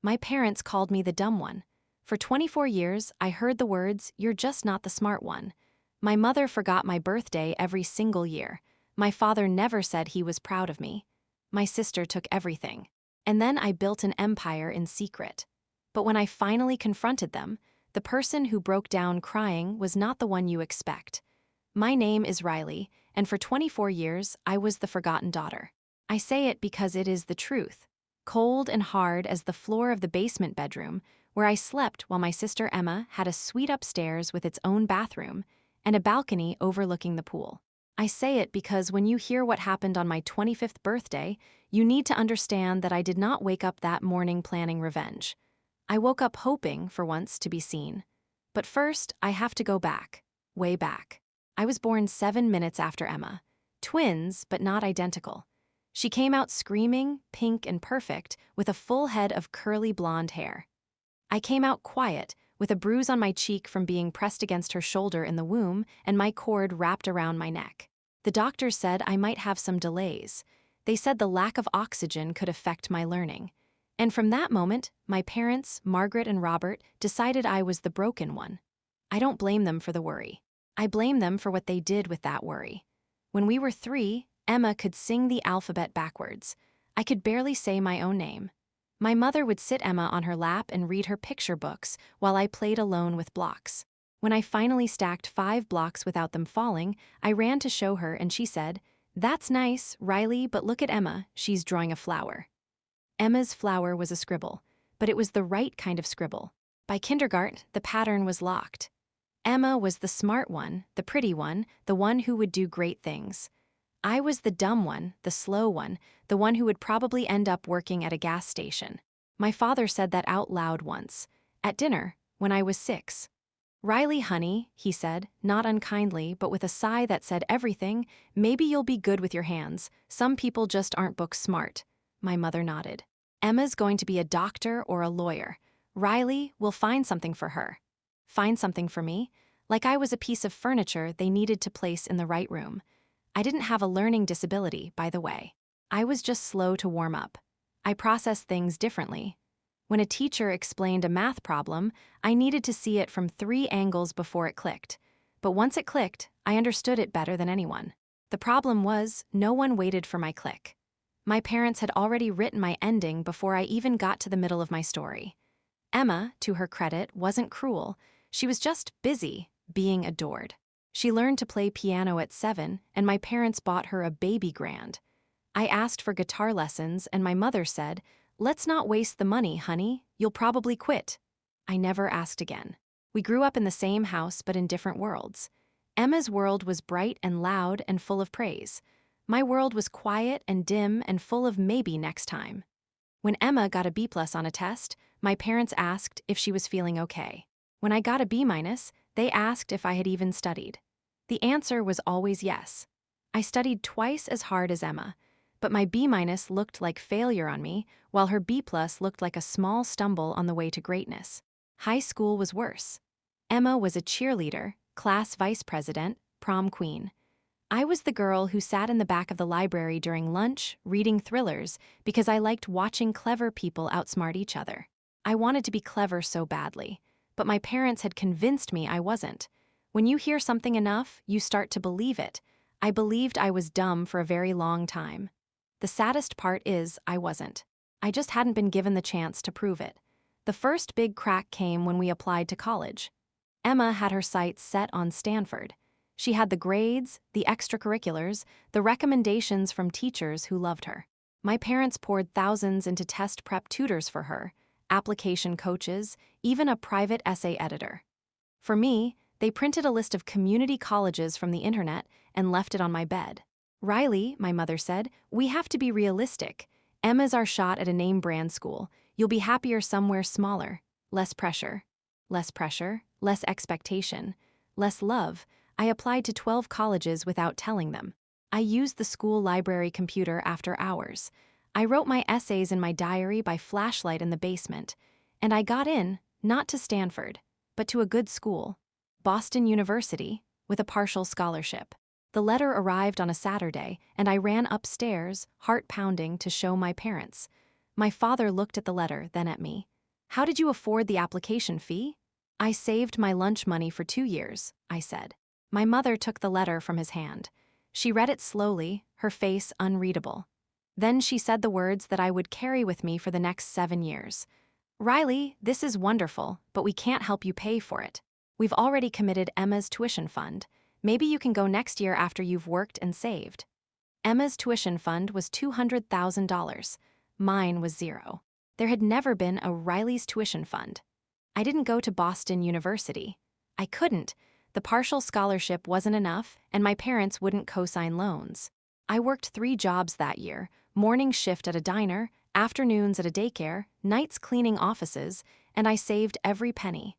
My parents called me the dumb one. For 24 years, I heard the words, "You're just not the smart one." My mother forgot my birthday every single year. My father never said he was proud of me. My sister took everything. And then I built an empire in secret. But when I finally confronted them, the person who broke down crying was not the one you expect. My name is Riley, and for 24 years, I was the forgotten daughter. I say it because it is the truth. Cold and hard as the floor of the basement bedroom, where I slept while my sister Emma had a suite upstairs with its own bathroom and a balcony overlooking the pool. I say it because when you hear what happened on my 25th birthday, you need to understand that I did not wake up that morning planning revenge. I woke up hoping, for once, to be seen. But first, I have to go back, way back. I was born 7 minutes after Emma. Twins, but not identical. She came out screaming, pink and perfect, with a full head of curly blonde hair. I came out quiet, with a bruise on my cheek from being pressed against her shoulder in the womb and my cord wrapped around my neck. The doctors said I might have some delays. They said the lack of oxygen could affect my learning. And from that moment, my parents, Margaret and Robert, decided I was the broken one. I don't blame them for the worry. I blame them for what they did with that worry. When we were 3, Emma could sing the alphabet backwards. I could barely say my own name. My mother would sit Emma on her lap and read her picture books while I played alone with blocks. When I finally stacked 5 blocks without them falling, I ran to show her and she said, "That's nice, Riley, but look at Emma, she's drawing a flower." Emma's flower was a scribble, but it was the right kind of scribble. By kindergarten, the pattern was locked. Emma was the smart one, the pretty one, the one who would do great things. I was the dumb one, the slow one, the one who would probably end up working at a gas station. My father said that out loud once, at dinner, when I was 6. "Riley, honey," he said, not unkindly, but with a sigh that said everything, "maybe you'll be good with your hands. Some people just aren't book smart." My mother nodded. "Emma's going to be a doctor or a lawyer. Riley, we'll find something for her." Find something for me? Like I was a piece of furniture they needed to place in the right room. I didn't have a learning disability, by the way. I was just slow to warm up. I processed things differently. When a teacher explained a math problem, I needed to see it from 3 angles before it clicked. But once it clicked, I understood it better than anyone. The problem was, no one waited for my click. My parents had already written my ending before I even got to the middle of my story. Emma, to her credit, wasn't cruel. She was just busy, being adored. She learned to play piano at 7, and my parents bought her a baby grand. I asked for guitar lessons, and my mother said, "Let's not waste the money, honey. You'll probably quit." I never asked again. We grew up in the same house but in different worlds. Emma's world was bright and loud and full of praise. My world was quiet and dim and full of maybe next time. When Emma got a B+ on a test, my parents asked if she was feeling okay. When I got a B-, they asked if I had even studied. The answer was always yes. I studied twice as hard as Emma, but my B- looked like failure on me, while her B+ looked like a small stumble on the way to greatness. High school was worse. Emma was a cheerleader, class vice president, prom queen. I was the girl who sat in the back of the library during lunch, reading thrillers, because I liked watching clever people outsmart each other. I wanted to be clever so badly, but my parents had convinced me I wasn't. When you hear something enough, you start to believe it. I believed I was dumb for a very long time. The saddest part is, I wasn't. I just hadn't been given the chance to prove it. The first big crack came when we applied to college. Emma had her sights set on Stanford. She had the grades, the extracurriculars, the recommendations from teachers who loved her. My parents poured thousands into test prep tutors for her, application coaches, even a private essay editor. For me, they printed a list of community colleges from the internet and left it on my bed. "Riley," my mother said, "we have to be realistic. Emma's our shot at a name brand school. You'll be happier somewhere smaller. Less pressure. Less pressure, less expectation, less love." I applied to 12 colleges without telling them. I used the school library computer after hours. I wrote my essays in my diary by flashlight in the basement. And I got in, not to Stanford, but to a good school, Boston University, with a partial scholarship. The letter arrived on a Saturday, and I ran upstairs, heart pounding, to show my parents. My father looked at the letter, then at me. How did you afford the application fee? I saved my lunch money for 2 years, I said. My mother took the letter from his hand. She read it slowly, her face unreadable. Then she said the words that I would carry with me for the next 7 years. Riley, this is wonderful, but we can't help you pay for it. We've already committed Emma's tuition fund. Maybe you can go next year after you've worked and saved. Emma's tuition fund was $200,000. Mine was zero. There had never been a Riley's tuition fund. I didn't go to Boston University. I couldn't. The partial scholarship wasn't enough, and my parents wouldn't co-sign loans. I worked 3 jobs that year: morning shift at a diner, afternoons at a daycare, nights cleaning offices, and I saved every penny.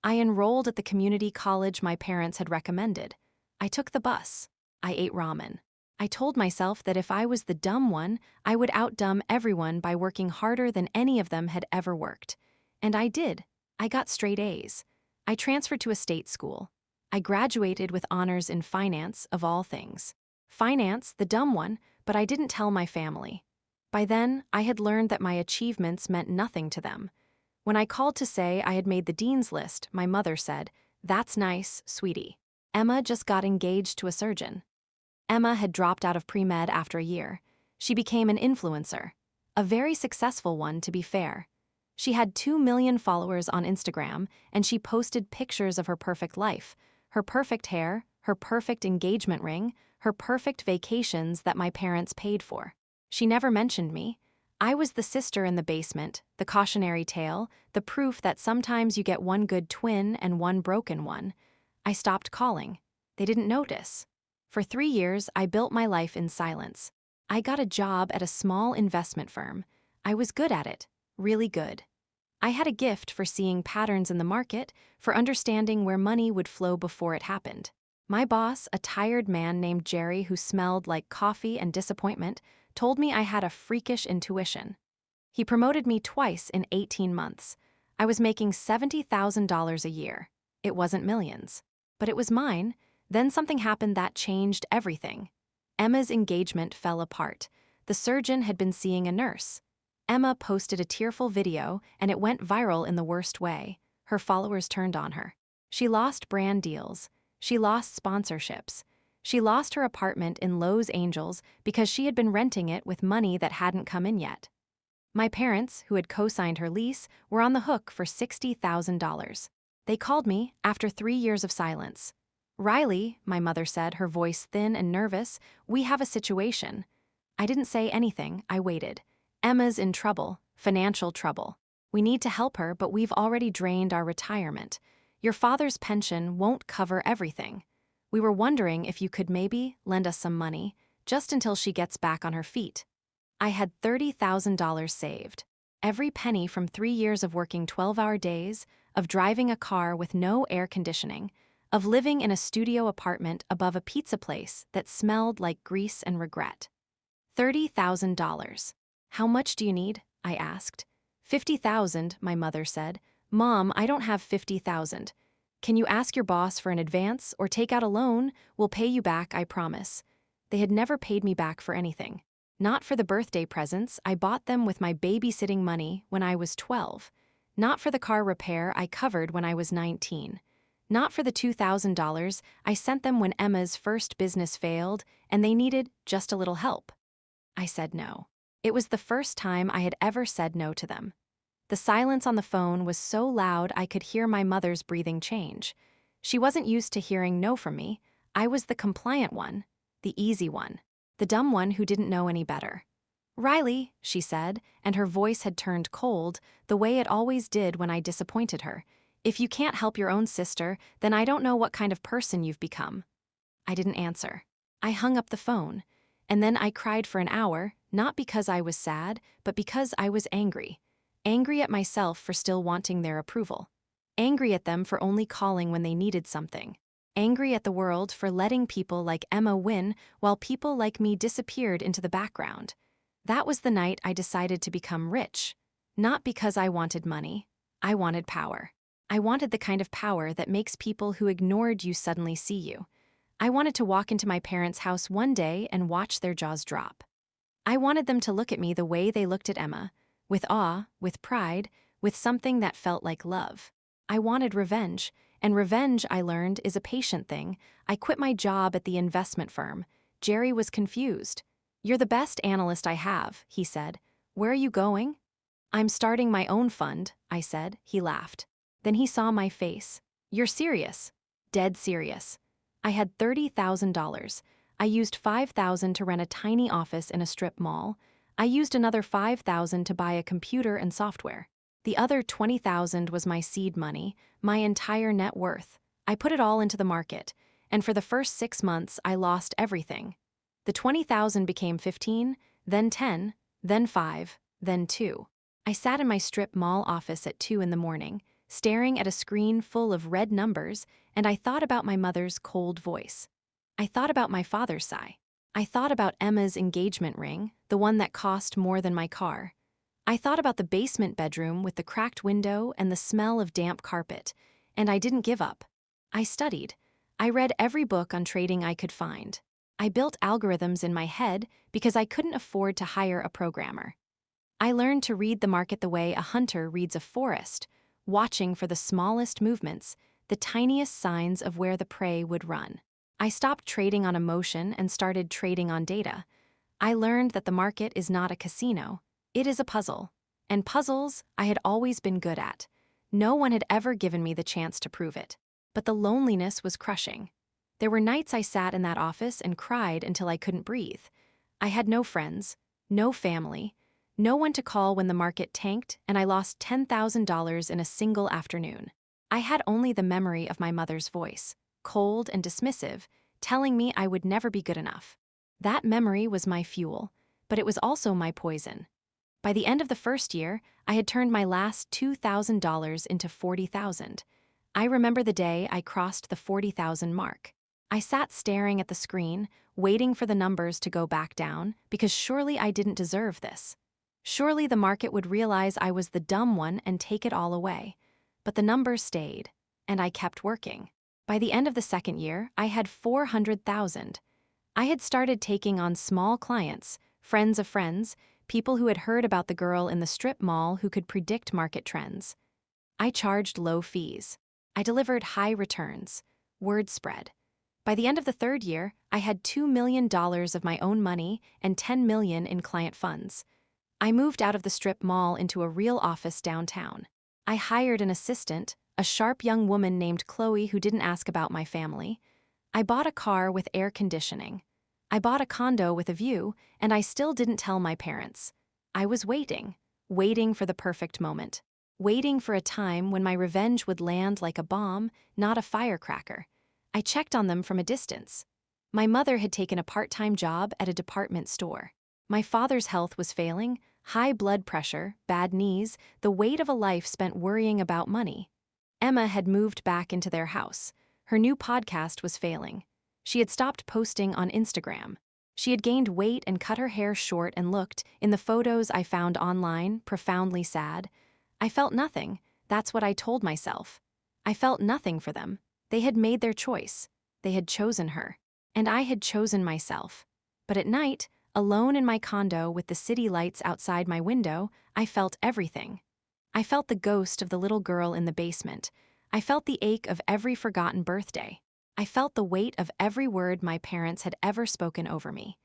I enrolled at the community college my parents had recommended. I took the bus. I ate ramen. I told myself that if I was the dumb one, I would outdumb everyone by working harder than any of them had ever worked. And I did. I got straight A's. I transferred to a state school. I graduated with honors in finance, of all things. Finance, the dumb one, but I didn't tell my family. By then, I had learned that my achievements meant nothing to them. When I called to say I had made the dean's list, my mother said, "That's nice, sweetie. Emma just got engaged to a surgeon." Emma had dropped out of pre-med after a year. She became an influencer. A very successful one, to be fair. She had 2 million followers on Instagram, and she posted pictures of her perfect life, her perfect hair, her perfect engagement ring, her perfect vacations that my parents paid for. She never mentioned me. I was the sister in the basement, the cautionary tale, the proof that sometimes you get one good twin and one broken one. I stopped calling. They didn't notice. For 3 years, I built my life in silence. I got a job at a small investment firm. I was good at it, really good. I had a gift for seeing patterns in the market, for understanding where money would flow before it happened. My boss, a tired man named Jerry who smelled like coffee and disappointment, told me I had a freakish intuition. He promoted me twice in 18 months. I was making $70,000 a year. It wasn't millions. But it was mine. Then something happened that changed everything. Emma's engagement fell apart. The surgeon had been seeing a nurse. Emma posted a tearful video, and it went viral in the worst way. Her followers turned on her. She lost brand deals. She lost sponsorships. She lost her apartment in Los Angeles because she had been renting it with money that hadn't come in yet. My parents, who had co-signed her lease, were on the hook for $60,000. They called me after 3 years of silence. "Riley," my mother said, her voice thin and nervous, "we have a situation." I didn't say anything. I waited. "Emma's in trouble, financial trouble. We need to help her, but we've already drained our retirement. Your father's pension won't cover everything. We were wondering if you could maybe lend us some money, just until she gets back on her feet." I had $30,000 saved. Every penny from 3 years of working 12-hour days, of driving a car with no air conditioning, of living in a studio apartment above a pizza place that smelled like grease and regret. $30,000. "How much do you need?" I asked. "50,000, my mother said. "Mom, I don't have 50,000. Can you ask your boss for an advance or take out a loan? We'll pay you back, I promise." They had never paid me back for anything. Not for the birthday presents I bought them with my babysitting money when I was 12. Not for the car repair I covered when I was 19. Not for the $2,000 I sent them when Emma's first business failed and they needed just a little help. I said no. It was the first time I had ever said no to them. The silence on the phone was so loud I could hear my mother's breathing change. She wasn't used to hearing no from me. I was the compliant one, the easy one, the dumb one who didn't know any better. "Riley," she said, and her voice had turned cold, the way it always did when I disappointed her. "If you can't help your own sister, then I don't know what kind of person you've become." I didn't answer. I hung up the phone, and then I cried for an hour, not because I was sad, but because I was angry. Angry at myself for still wanting their approval. Angry at them for only calling when they needed something. Angry at the world for letting people like Emma win while people like me disappeared into the background. That was the night I decided to become rich. Not because I wanted money. I wanted power. I wanted the kind of power that makes people who ignored you suddenly see you. I wanted to walk into my parents' house one day and watch their jaws drop. I wanted them to look at me the way they looked at Emma, with awe, with pride, with something that felt like love. I wanted revenge, and revenge, I learned, is a patient thing. I quit my job at the investment firm. Jerry was confused. "You're the best analyst I have," he said. "Where are you going?" "I'm starting my own fund," I said. He laughed. Then he saw my face. "You're serious?" "Dead serious." I had $30,000. I used $5,000 to rent a tiny office in a strip mall. I used another $5,000 to buy a computer and software. The other $20,000 was my seed money, my entire net worth. I put it all into the market, and for the first 6 months I lost everything. The $20,000 became 15, then 10, then 5, then 2. I sat in my strip mall office at 2 in the morning, staring at a screen full of red numbers, and I thought about my mother's cold voice. I thought about my father's sigh. I thought about Emma's engagement ring, the one that cost more than my car. I thought about the basement bedroom with the cracked window and the smell of damp carpet, and I didn't give up. I studied. I read every book on trading I could find. I built algorithms in my head because I couldn't afford to hire a programmer. I learned to read the market the way a hunter reads a forest, watching for the smallest movements, the tiniest signs of where the prey would run. I stopped trading on emotion and started trading on data. I learned that the market is not a casino. It is a puzzle. And puzzles I had always been good at. No one had ever given me the chance to prove it. But the loneliness was crushing. There were nights I sat in that office and cried until I couldn't breathe. I had no friends, no family, no one to call when the market tanked and I lost $10,000 in a single afternoon. I had only the memory of my mother's voice, cold and dismissive, telling me I would never be good enough. That memory was my fuel, but it was also my poison. By the end of the first year, I had turned my last $2,000 into $40,000. I remember the day I crossed the 40,000 mark. I sat staring at the screen, waiting for the numbers to go back down, because surely I didn't deserve this. Surely the market would realize I was the dumb one and take it all away. But the numbers stayed, and I kept working. By the end of the second year, I had 400,000. I had started taking on small clients, friends of friends, people who had heard about the girl in the strip mall who could predict market trends. I charged low fees. I delivered high returns. Word spread. By the end of the third year, I had $2 million of my own money and $10 million in client funds. I moved out of the strip mall into a real office downtown. I hired an assistant, a sharp young woman named Chloe who didn't ask about my family. I bought a car with air conditioning. I bought a condo with a view, and I still didn't tell my parents. I was waiting for the perfect moment. Waiting for a time when my revenge would land like a bomb, not a firecracker. I checked on them from a distance. My mother had taken a part-time job at a department store. My father's health was failing, high blood pressure, bad knees, the weight of a life spent worrying about money. Emma had moved back into their house. Her new podcast was failing. She had stopped posting on Instagram. She had gained weight and cut her hair short and looked, in the photos I found online, profoundly sad. I felt nothing. That's what I told myself. I felt nothing for them. They had made their choice. They had chosen her. And I had chosen myself. But at night, alone in my condo with the city lights outside my window, I felt everything. I felt the ghost of the little girl in the basement. I felt the ache of every forgotten birthday. I felt the weight of every word my parents had ever spoken over me.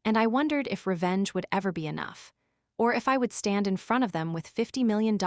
And I wondered if revenge would ever be enough, or if I would stand in front of them with $50 million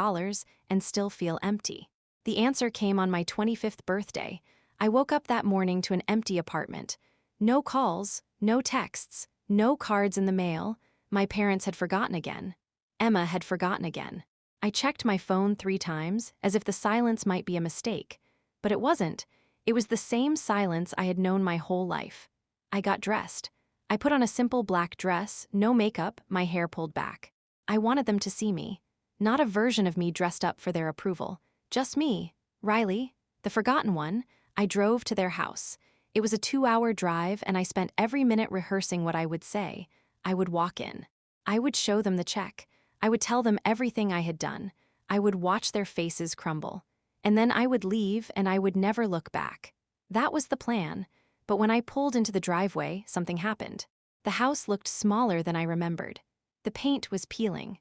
and still feel empty. The answer came on my 25th birthday. I woke up that morning to an empty apartment. No calls, no texts, no cards in the mail. My parents had forgotten again. Emma had forgotten again. I checked my phone 3 times, as if the silence might be a mistake. But it wasn't. It was the same silence I had known my whole life. I got dressed. I put on a simple black dress, no makeup, my hair pulled back. I wanted them to see me. Not a version of me dressed up for their approval. Just me, Riley, the forgotten one. I drove to their house. It was a 2-hour drive, and I spent every minute rehearsing what I would say. I would walk in. I would show them the check. I would tell them everything I had done. I would watch their faces crumble. And then I would leave, and I would never look back. That was the plan. But when I pulled into the driveway, something happened. The house looked smaller than I remembered. The paint was peeling.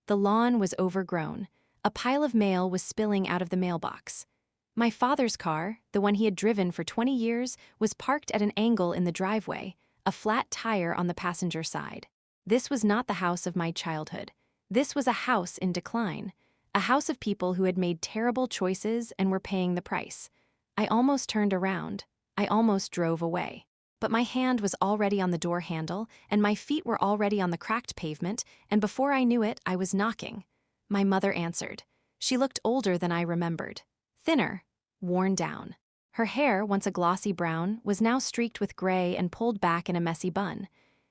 The lawn was overgrown. A pile of mail was spilling out of the mailbox. My father's car, the one he had driven for 20 years, was parked at an angle in the driveway, a flat tire on the passenger side. This was not the house of my childhood. This was a house in decline. A house of people who had made terrible choices and were paying the price. I almost turned around. I almost drove away. But my hand was already on the door handle, and my feet were already on the cracked pavement, and before I knew it, I was knocking. My mother answered. She looked older than I remembered. Thinner. Worn down. Her hair, once a glossy brown, was now streaked with gray and pulled back in a messy bun.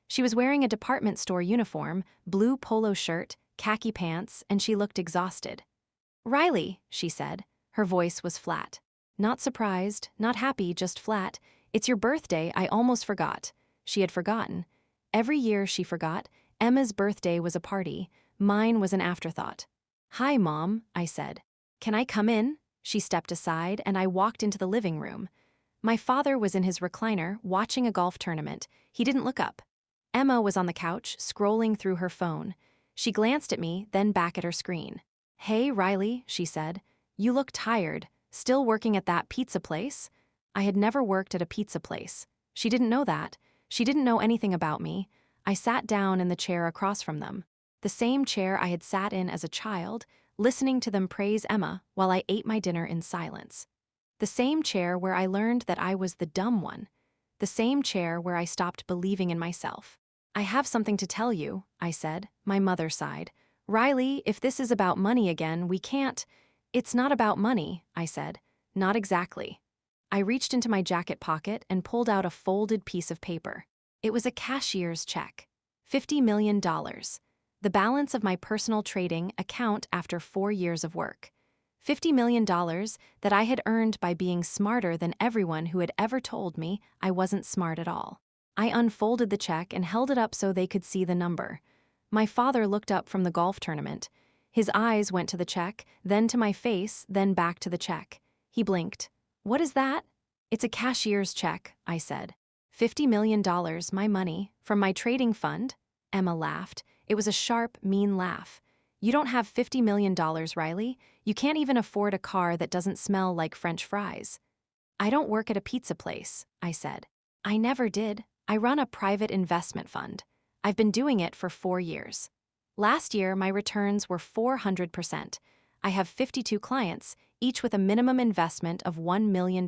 She was wearing a department store uniform, blue polo shirt, khaki pants, and she looked exhausted. "Riley," she said. Her voice was flat. Not surprised, not happy, just flat. "It's your birthday, I almost forgot." She had forgotten. Every year she forgot. Emma's birthday was a party. Mine was an afterthought. "Hi, Mom," I said. "Can I come in?" She stepped aside, and I walked into the living room. My father was in his recliner, watching a golf tournament. He didn't look up. Emma was on the couch, scrolling through her phone. She glanced at me, then back at her screen. "Hey, Riley," she said. "You look tired. Still working at that pizza place?" I had never worked at a pizza place. She didn't know that. She didn't know anything about me. I sat down in the chair across from them. The same chair I had sat in as a child, listening to them praise Emma while I ate my dinner in silence. The same chair where I learned that I was the dumb one. The same chair where I stopped believing in myself. "I have something to tell you," I said. My mother sighed. "Riley, if this is about money again, we can't—" "It's not about money," I said. "Not exactly." I reached into my jacket pocket and pulled out a folded piece of paper. It was a cashier's check. $50 million. The balance of my personal trading account after 4 years of work. $50 million that I had earned by being smarter than everyone who had ever told me I wasn't smart at all. I unfolded the check and held it up so they could see the number. My father looked up from the golf tournament. His eyes went to the check, then to my face, then back to the check. He blinked. "What is that?" "It's a cashier's check," I said. $50 million, my money, from my trading fund? Emma laughed. It was a sharp, mean laugh. "You don't have $50 million, Riley. You can't even afford a car that doesn't smell like French fries." "I don't work at a pizza place," I said. "I never did. I run a private investment fund. I've been doing it for 4 years. Last year, my returns were 400%. I have 52 clients, each with a minimum investment of $1 million.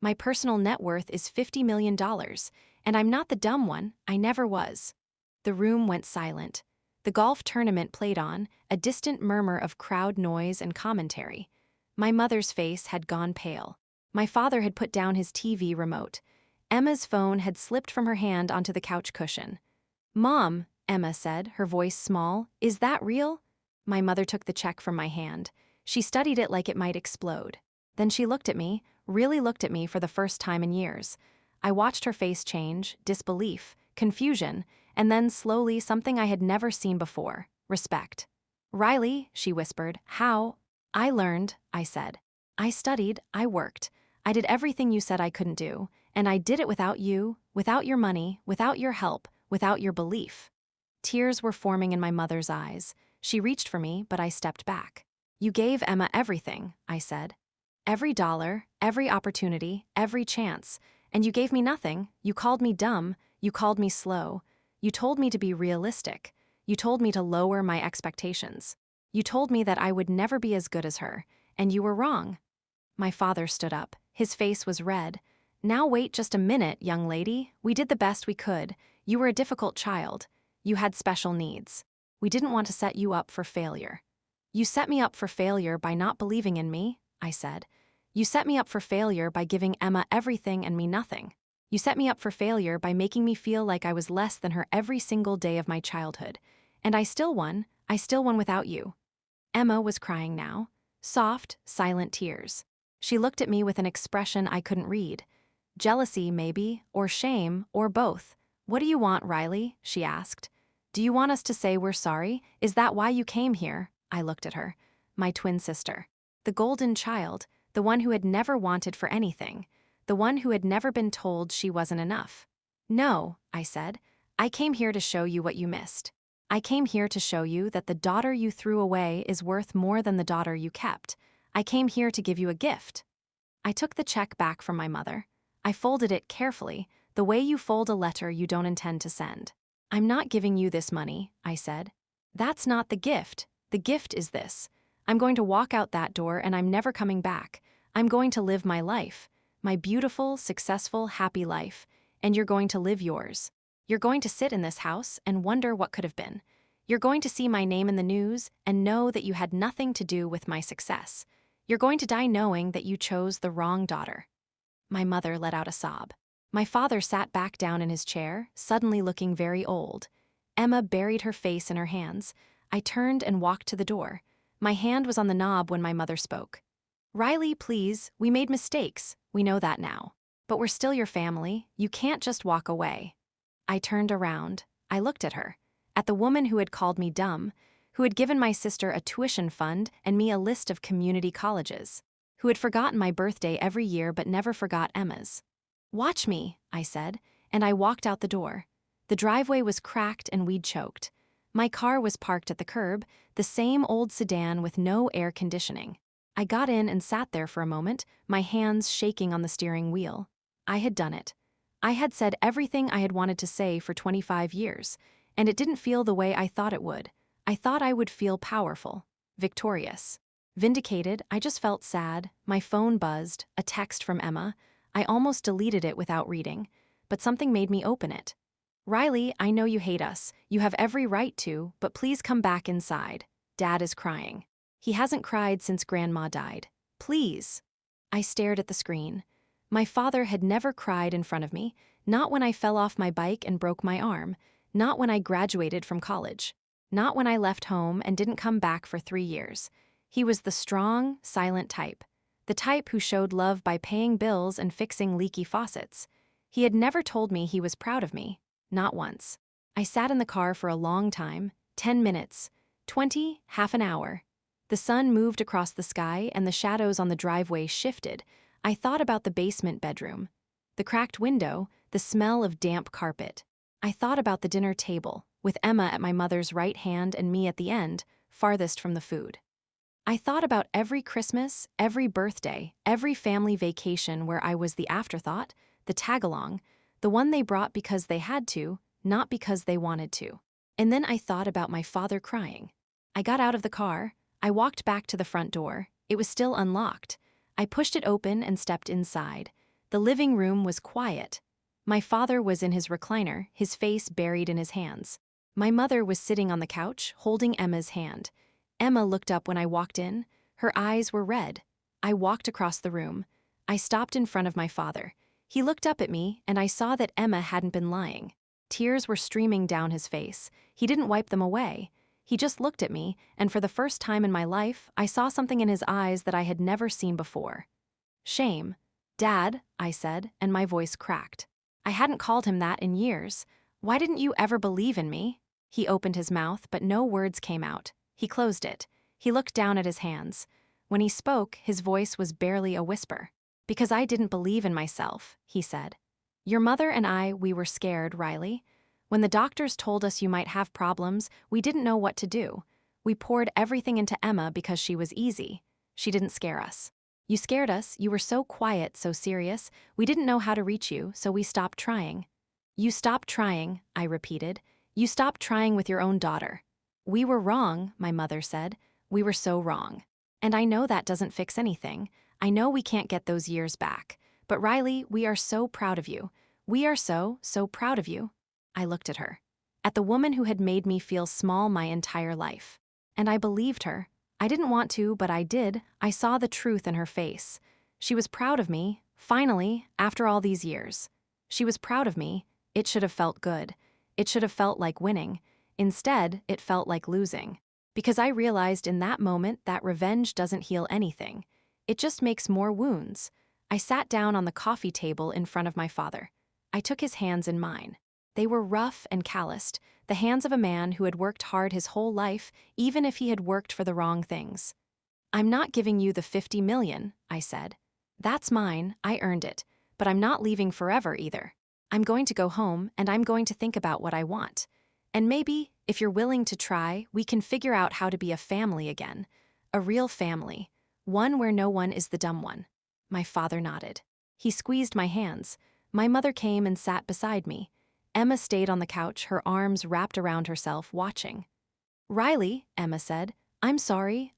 My personal net worth is $50 million, and I'm not the dumb one, I never was." The room went silent. The golf tournament played on, a distant murmur of crowd noise and commentary. My mother's face had gone pale. My father had put down his TV remote. Emma's phone had slipped from her hand onto the couch cushion. "Mom," Emma said, her voice small, "is that real?" My mother took the check from my hand. She studied it like it might explode. Then she looked at me, really looked at me for the first time in years. I watched her face change, disbelief, confusion, and then slowly something I had never seen before, respect. "Riley," she whispered, "how?" "I learned," I said. "I studied, I worked. I did everything you said I couldn't do, and I did it without you, without your money, without your help, without your belief." Tears were forming in my mother's eyes. She reached for me, but I stepped back. "You gave Emma everything," I said. "Every dollar, every opportunity, every chance. And you gave me nothing. You called me dumb. You called me slow. You told me to be realistic. You told me to lower my expectations. You told me that I would never be as good as her, and you were wrong." My father stood up. His face was red. "Now wait just a minute, young lady. We did the best we could. You were a difficult child. You had special needs. We didn't want to set you up for failure." "You set me up for failure by not believing in me," I said. "You set me up for failure by giving Emma everything and me nothing. You set me up for failure by making me feel like I was less than her every single day of my childhood. And I still won without you." Emma was crying now. Soft, silent tears. She looked at me with an expression I couldn't read. Jealousy, maybe, or shame, or both. "What do you want, Riley?" she asked. "Do you want us to say we're sorry? Is that why you came here?" I looked at her. My twin sister. The golden child, the one who had never wanted for anything. The one who had never been told she wasn't enough. "No," I said. "I came here to show you what you missed." I came here to show you that the daughter you threw away is worth more than the daughter you kept. I came here to give you a gift." I took the check back from my mother. I folded it carefully, the way you fold a letter you don't intend to send. "I'm not giving you this money," I said. "That's not the gift. The gift is this. I'm going to walk out that door and I'm never coming back. I'm going to live my life. My beautiful, successful, happy life. And you're going to live yours. You're going to sit in this house and wonder what could have been. You're going to see my name in the news and know that you had nothing to do with my success. You're going to die knowing that you chose the wrong daughter." My mother let out a sob. My father sat back down in his chair, suddenly looking very old. Emma buried her face in her hands. I turned and walked to the door. My hand was on the knob when my mother spoke. "Riley, please, we made mistakes. We know that now. But we're still your family. You can't just walk away." I turned around. I looked at her. At the woman who had called me dumb, who had given my sister a tuition fund and me a list of community colleges, who had forgotten my birthday every year but never forgot Emma's. "Watch me," I said, and I walked out the door. The driveway was cracked and weed-choked. My car was parked at the curb, the same old sedan with no air conditioning. I got in and sat there for a moment, my hands shaking on the steering wheel. I had done it. I had said everything I had wanted to say for 25 years, and it didn't feel the way I thought it would. I thought I would feel powerful, victorious. Vindicated, I just felt sad. My phone buzzed, a text from Emma. I almost deleted it without reading, but something made me open it. "Riley, I know you hate us. You have every right to, but please come back inside. Dad is crying. He hasn't cried since Grandma died. Please." I stared at the screen. My father had never cried in front of me, not when I fell off my bike and broke my arm, not when I graduated from college, not when I left home and didn't come back for 3 years. He was the strong, silent type. The type who showed love by paying bills and fixing leaky faucets. He had never told me he was proud of me, not once. I sat in the car for a long time, 10 minutes, 20, half an hour. The sun moved across the sky and the shadows on the driveway shifted. I thought about the basement bedroom, the cracked window, the smell of damp carpet. I thought about the dinner table, with Emma at my mother's right hand and me at the end, farthest from the food. I thought about every Christmas, every birthday, every family vacation where I was the afterthought, the tag-along, the one they brought because they had to, not because they wanted to. And then I thought about my father crying. I got out of the car. I walked back to the front door. It was still unlocked. I pushed it open and stepped inside. The living room was quiet. My father was in his recliner, his face buried in his hands. My mother was sitting on the couch, holding Emma's hand. Emma looked up when I walked in. Her eyes were red. I walked across the room. I stopped in front of my father. He looked up at me, and I saw that Emma hadn't been lying. Tears were streaming down his face. He didn't wipe them away. He just looked at me, and for the first time in my life, I saw something in his eyes that I had never seen before. "Shame." "Dad," I said, and my voice cracked. I hadn't called him that in years. "Why didn't you ever believe in me?" He opened his mouth, but no words came out. He closed it. He looked down at his hands. When he spoke, his voice was barely a whisper. "Because I didn't believe in myself," he said. "Your mother and I, we were scared, Riley. When the doctors told us you might have problems, we didn't know what to do. We poured everything into Emma because she was easy. She didn't scare us. You scared us, you were so quiet, so serious, we didn't know how to reach you, so we stopped trying." "You stopped trying," I repeated. "You stopped trying with your own daughter." "We were wrong," my mother said. "We were so wrong. And I know that doesn't fix anything. I know we can't get those years back. But Riley, we are so proud of you. We are so proud of you." I looked at her. At the woman who had made me feel small my entire life. And I believed her. I didn't want to, but I did. I saw the truth in her face. She was proud of me, finally, after all these years. She was proud of me. It should have felt good. It should have felt like winning. Instead, it felt like losing. Because I realized in that moment that revenge doesn't heal anything. It just makes more wounds. I sat down on the coffee table in front of my father. I took his hands in mine. They were rough and calloused, the hands of a man who had worked hard his whole life, even if he had worked for the wrong things. "I'm not giving you the 50 million, I said. "That's mine, I earned it, but I'm not leaving forever either. I'm going to go home and I'm going to think about what I want. And maybe, if you're willing to try, we can figure out how to be a family again. A real family. One where no one is the dumb one. My father nodded. He squeezed my hands. My mother came and sat beside me. Emma stayed on the couch, her arms wrapped around herself, watching. Riley, Emma said, I'm sorry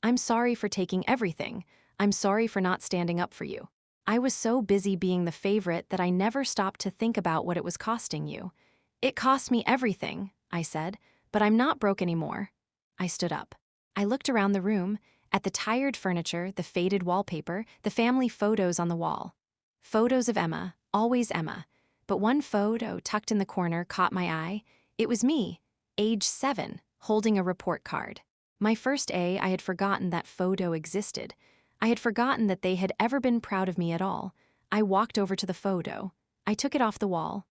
for taking everything. I'm sorry for not standing up for you. I was so busy being the favorite that I never stopped to think about what it was costing you. It cost me everything, I said, but I'm not broke anymore. I stood up. I looked around the room, at the tired furniture, the faded wallpaper, the family photos on the wall. Photos of Emma, always Emma. But one photo tucked in the corner caught my eye. It was me, age 7, holding a report card. My first A, I had forgotten that photo existed. I had forgotten that they had ever been proud of me at all. I walked over to the photo. I took it off the wall.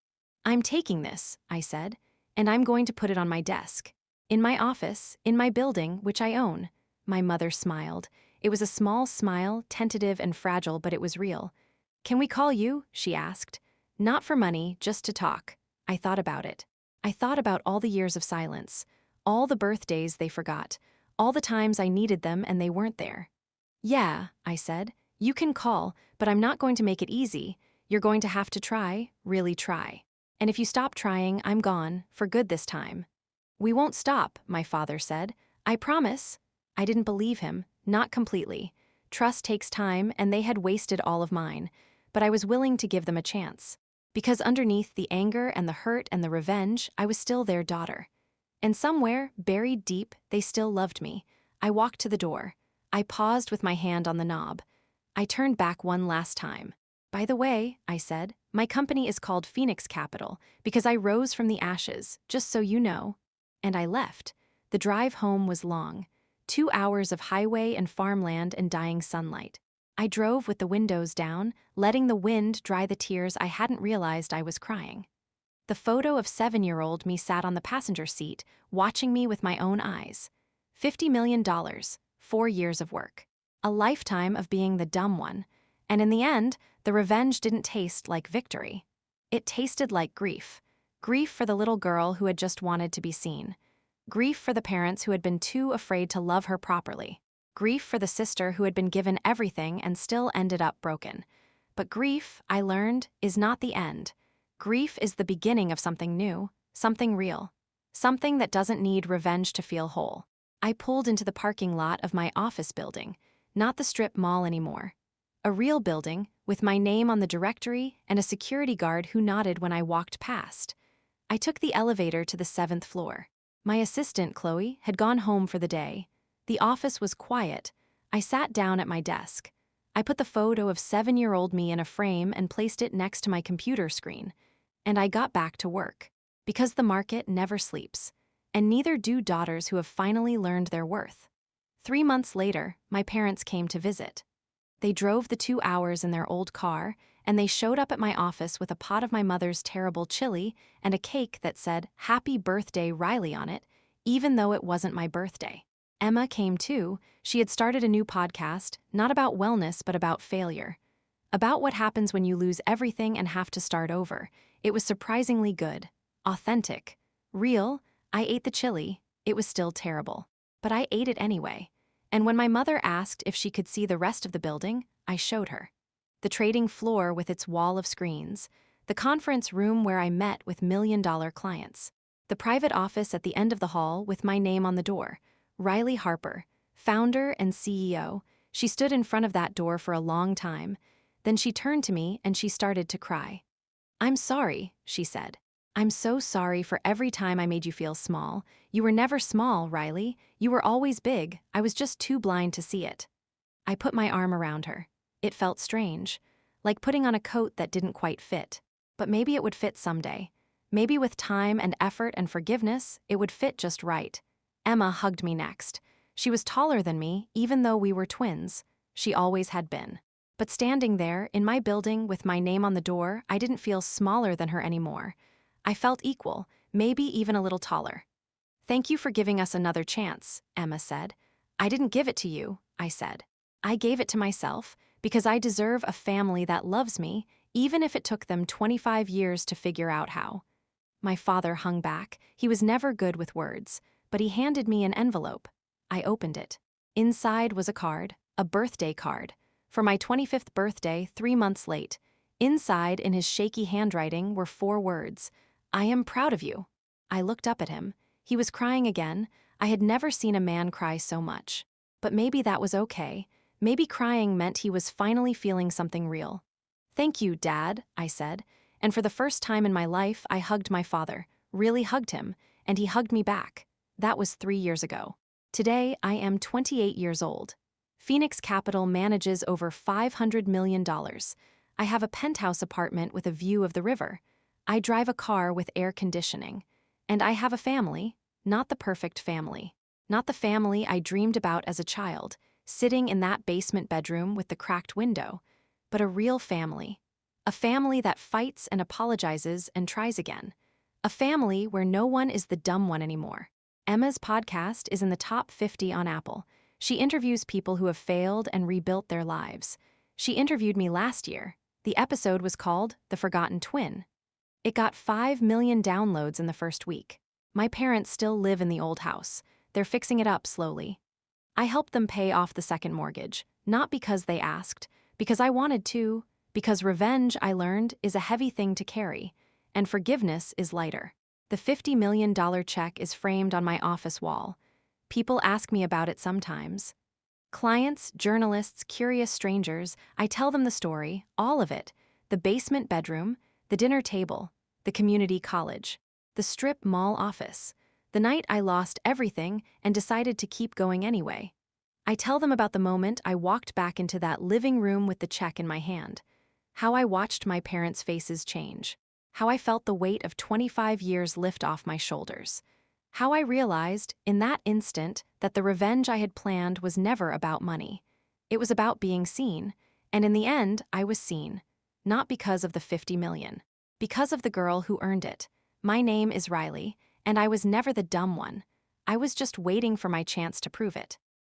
I'm taking this, I said, and I'm going to put it on my desk. In my office, in my building, which I own. My mother smiled. It was a small smile, tentative and fragile, but it was real. Can we call you? She asked. Not for money, just to talk. I thought about it. I thought about all the years of silence, all the birthdays they forgot, all the times I needed them and they weren't there. Yeah, I said, you can call, but I'm not going to make it easy. You're going to have to try, really try. And if you stop trying, I'm gone, for good this time. We won't stop, my father said. I promise. I didn't believe him, not completely. Trust takes time, and they had wasted all of mine. But I was willing to give them a chance. Because underneath the anger and the hurt and the revenge, I was still their daughter. And somewhere, buried deep, they still loved me. I walked to the door. I paused with my hand on the knob. I turned back one last time. By the way, I said, my company is called Phoenix Capital because I rose from the ashes, just so you know. And I left. The drive home was long. 2 hours of highway and farmland and dying sunlight. I drove with the windows down, letting the wind dry the tears I hadn't realized I was crying. The photo of 7-year-old me sat on the passenger seat, watching me with my own eyes. $50 million, 4 years of work. A lifetime of being the dumb one. And in the end, the revenge didn't taste like victory. It tasted like grief. Grief for the little girl who had just wanted to be seen. Grief for the parents who had been too afraid to love her properly. Grief for the sister who had been given everything and still ended up broken. But grief, I learned, is not the end. Grief is the beginning of something new, something real. Something that doesn't need revenge to feel whole. I pulled into the parking lot of my office building, not the strip mall anymore. A real building, with my name on the directory and a security guard who nodded when I walked past. I took the elevator to the 7th floor. My assistant, Chloe, had gone home for the day. The office was quiet. I sat down at my desk. I put the photo of 7-year-old me in a frame and placed it next to my computer screen. And I got back to work. Because the market never sleeps. And neither do daughters who have finally learned their worth. 3 months later, my parents came to visit. They drove the 2 hours in their old car, and they showed up at my office with a pot of my mother's terrible chili and a cake that said, "Happy Birthday, Riley" on it, even though it wasn't my birthday. Emma came too. She had started a new podcast, not about wellness but about failure. About what happens when you lose everything and have to start over. It was surprisingly good. Authentic. Real. I ate the chili. It was still terrible. But I ate it anyway. And when my mother asked if she could see the rest of the building, I showed her. The trading floor with its wall of screens. The conference room where I met with million-dollar clients. The private office at the end of the hall with my name on the door. Riley Harper, founder and CEO. She stood in front of that door for a long time. Then she turned to me and she started to cry. "I'm sorry," she said. "I'm so sorry for every time I made you feel small. You were never small, Riley. You were always big. I was just too blind to see it." I put my arm around her. It felt strange, like putting on a coat that didn't quite fit. But maybe it would fit someday. Maybe with time and effort and forgiveness, it would fit just right. Emma hugged me next. She was taller than me, even though we were twins. She always had been. But standing there, in my building, with my name on the door, I didn't feel smaller than her anymore. I felt equal, maybe even a little taller. "Thank you for giving us another chance," Emma said. "I didn't give it to you," I said. "I gave it to myself, because I deserve a family that loves me, even if it took them 25 years to figure out how." My father hung back. He was never good with words, but he handed me an envelope. I opened it. Inside was a card, a birthday card, for my 25th birthday, 3 months late. Inside, in his shaky handwriting, were 4 words: "I am proud of you." I looked up at him. He was crying again. I had never seen a man cry so much. But maybe that was okay. Maybe crying meant he was finally feeling something real. "Thank you, Dad," I said, and for the first time in my life, I hugged my father, really hugged him, and he hugged me back. That was 3 years ago. Today, I am 28 years old. Phoenix Capital manages over $500 million. I have a penthouse apartment with a view of the river. I drive a car with air conditioning. And I have a family, not the perfect family. Not the family I dreamed about as a child, sitting in that basement bedroom with the cracked window, but a real family. A family that fights and apologizes and tries again. A family where no one is the dumb one anymore. Emma's podcast is in the top 50 on Apple. She interviews people who have failed and rebuilt their lives. She interviewed me last year. The episode was called The Forgotten Twin. It got 5 million downloads in the first week. My parents still live in the old house. They're fixing it up slowly. I helped them pay off the second mortgage, not because they asked, because I wanted to, because revenge, I learned, is a heavy thing to carry, and forgiveness is lighter. The $50 million check is framed on my office wall. People ask me about it sometimes. Clients, journalists, curious strangers, I tell them the story, all of it. The basement bedroom, the dinner table, the community college, the strip mall office, the night I lost everything and decided to keep going anyway. I tell them about the moment I walked back into that living room with the check in my hand, how I watched my parents' faces change, how I felt the weight of 25 years lift off my shoulders, how I realized, in that instant, that the revenge I had planned was never about money. It was about being seen, and in the end, I was seen. Not because of the 50 million. Because of the girl who earned it. My name is Riley, and I was never the dumb one. I was just waiting for my chance to prove it.